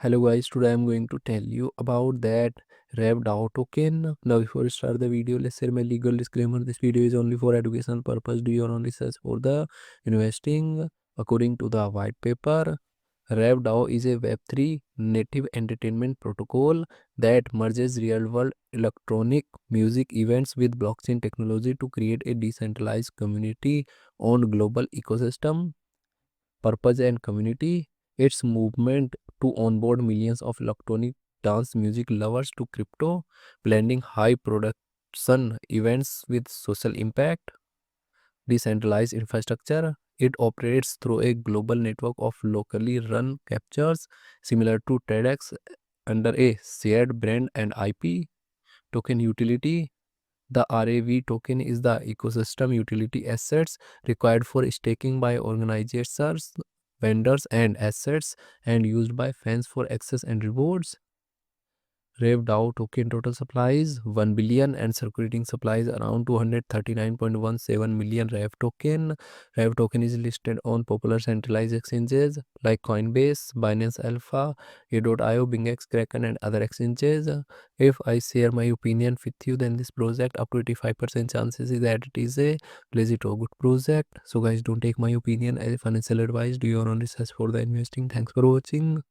Hello guys, today I'm going to tell you about that RaveDAO token. Now before we start the video, let's share my legal disclaimer. This video is only for educational purpose. Do your own research for the investing. According to the white paper, RaveDAO is a Web3 native entertainment protocol that merges real-world electronic music events with blockchain technology to create a decentralized community on global ecosystem. Purpose and community. Its movement to onboard millions of electronic dance music lovers to crypto, blending high production events with social impact. Decentralized infrastructure. It operates through a global network of locally run captures similar to TEDx under a shared brand and IP. Token utility. The RAV token is the ecosystem utility assets required for staking by organizers, vendors, and assets, and used by fans for access and rewards. RaveDAO token total supplies 1 billion and circulating supplies around 239.17 million RAV token. RAV token is listed on popular centralized exchanges like Coinbase, Binance Alpha, A.io, BingX, Kraken, and other exchanges. If I share my opinion with you, then this project up to 85% chances is that it is a legit or good project. So guys, don't take my opinion as financial advice. Do your own research for the investing. Thanks for watching.